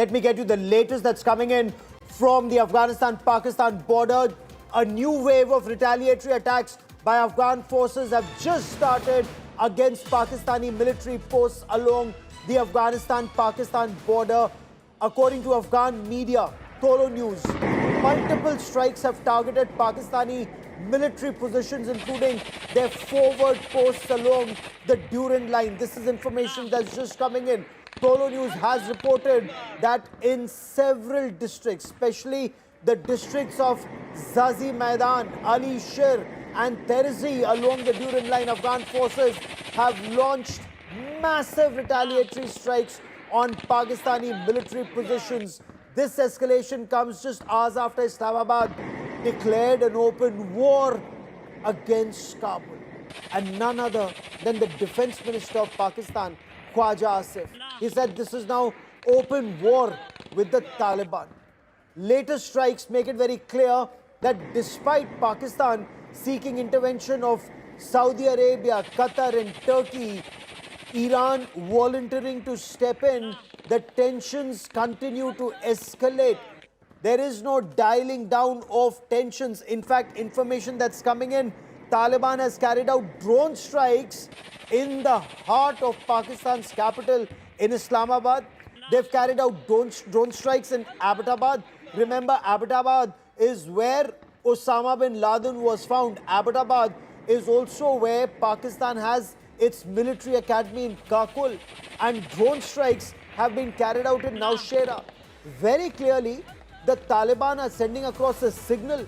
Let me get you the latest that's coming in from the Afghanistan-Pakistan border. A new wave of retaliatory attacks by Afghan forces have just started against Pakistani military posts along the Afghanistan-Pakistan border. According to Afghan media, Tolo News, multiple strikes have targeted Pakistani military positions, including their forward posts along the Durand line. This is information that's just coming in. Tolo News has reported that in several districts, especially the districts of Zazi Maidan, Alishar and Terzi along the Durand line, Afghan forces have launched massive retaliatory strikes on Pakistani military positions. This escalation comes just hours after Islamabad declared an open war against Kabul. And none other than the Defence Minister of Pakistan, Khawaja Hussain. He said this is now open war with the Taliban. Latest strikes make it very clear that despite Pakistan seeking intervention of Saudi Arabia, Qatar and Turkey, Iran volunteering to step in, the tensions continue to escalate. There is no dialing down of tensions. In fact, information that's coming in, Taliban has carried out drone strikes in the heart of Pakistan's capital in Islamabad. They've carried out drone strikes in Abbottabad. Remember, Abbottabad is where Osama bin Laden was found. Abbottabad is also where Pakistan has its military academy in Kabul. And drone strikes have been carried out in Naushehra. Very clearly, the Taliban are sending across a signal.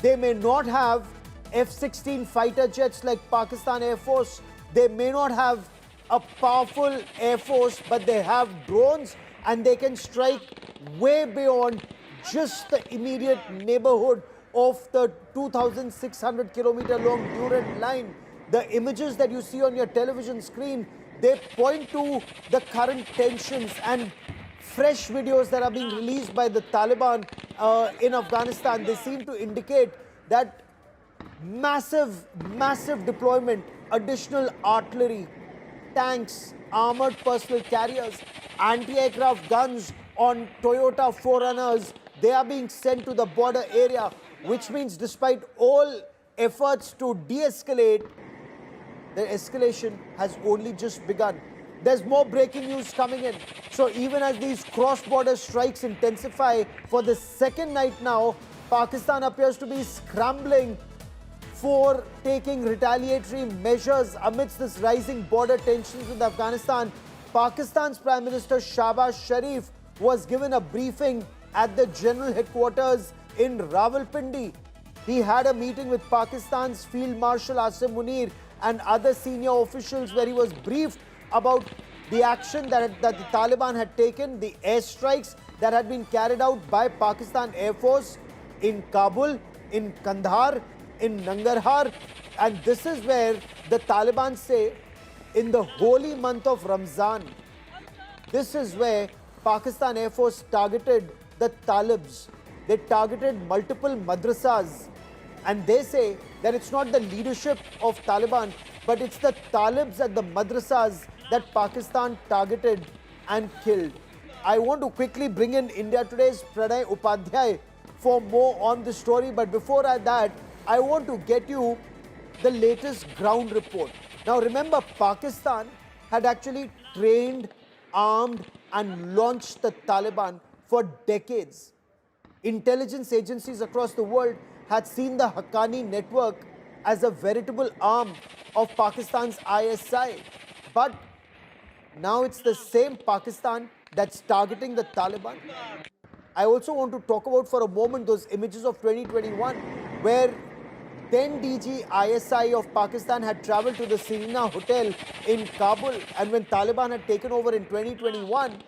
They may not have F-16 fighter jets like Pakistan Air Force. They may not have a powerful Air Force, but they have drones and they can strike way beyond just the immediate neighborhood of the 2,600 kilometer long Durand line. The images that you see on your television screen, they point to the current tensions, and fresh videos that are being released by the Taliban in Afghanistan, they seem to indicate that massive deployment, additional artillery, tanks, armored personal carriers, anti-aircraft guns on Toyota 4Runners, they are being sent to the border area, which means despite all efforts to de-escalate, the escalation has only just begun. There's more breaking news coming in. So even as these cross-border strikes intensify for the second night now, Pakistan appears to be scrambling for taking retaliatory measures amidst this rising border tensions with Afghanistan. Pakistan's Prime Minister Shahbaz Sharif was given a briefing at the General Headquarters in Rawalpindi. He had a meeting with Pakistan's Field Marshal Asim Munir and other senior officials where he was briefed about the action that the Taliban had taken, the airstrikes that had been carried out by Pakistan Air Force in Kabul, in Kandahar, in Nangarhar. And this is where the Taliban say in the holy month of Ramzan, this is where Pakistan Air Force targeted the Talibs. They targeted multiple madrasas. And they say that it's not the leadership of Taliban, but it's the Talibs at the madrasas that Pakistan targeted and killed. I want to quickly bring in India Today's Pranay Upadhyay for more on this story. But before that, I want to get you the latest ground report. Now remember, Pakistan had actually trained, armed and launched the Taliban for decades. Intelligence agencies across the world had seen the Haqqani network as a veritable arm of Pakistan's ISI. But now it's the same Pakistan that's targeting the Taliban. I also want to talk about for a moment those images of 2021 where then DG ISI of Pakistan had traveled to the Serena Hotel in Kabul, and when Taliban had taken over in 2021,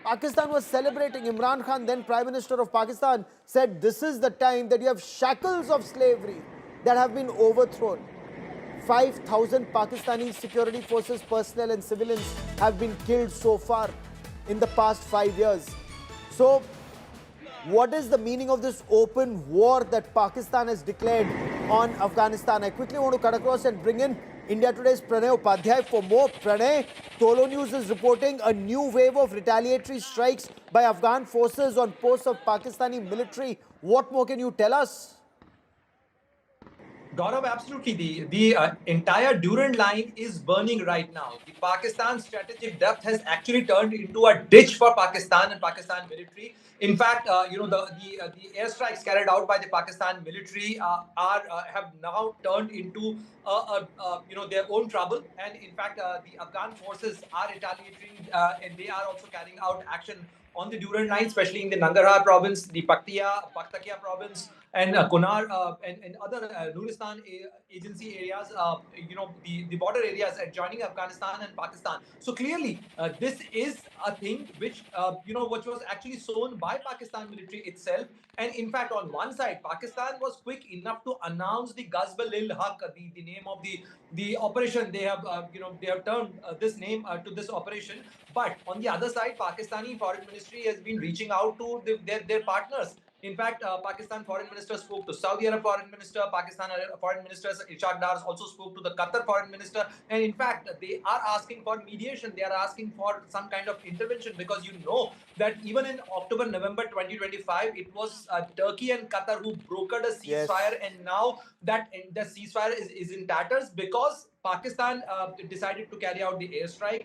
Pakistan was celebrating. Imran Khan, then Prime Minister of Pakistan, said this is the time that you have shackles of slavery that have been overthrown. 5,000 Pakistani security forces personnel and civilians have been killed so far in the past 5 years. So what is the meaning of this open war that Pakistan has declared on Afghanistan? I quickly want to cut across and bring in India Today's Pranay Upadhyay for more. Pranay, Tolo News is reporting a new wave of retaliatory strikes by Afghan forces on posts of Pakistani military. What more can you tell us? Gaurav, absolutely. The entire Durand line is burning right now. The Pakistan strategic depth has actually turned into a ditch for Pakistan and Pakistan military. In fact, the airstrikes carried out by the Pakistan military have now turned into their own trouble. And in fact, the Afghan forces are retaliating, and they are also carrying out action on the Durand line, especially in the Nangarhar province, the Paktakia province, and Kunar and other Nuristan agency areas, the border areas adjoining Afghanistan and Pakistan. So clearly, this is a thing which was actually sown by Pakistan military itself. And in fact, on one side, Pakistan was quick enough to announce the Ghazb-ul-Haq, the name of the operation. They have termed this name to this operation. But on the other side, Pakistani foreign ministry has been reaching out to their partners. In fact, Pakistan foreign minister spoke to Saudi Arab foreign minister. Pakistan foreign minister Ishaq Dar also spoke to the Qatar foreign minister. And in fact, they are asking for mediation. They are asking for some kind of intervention, because you know that even in October, November 2025, it was Turkey and Qatar who brokered a Yes. ceasefire. And now that the ceasefire is in tatters because Pakistan decided to carry out the airstrike.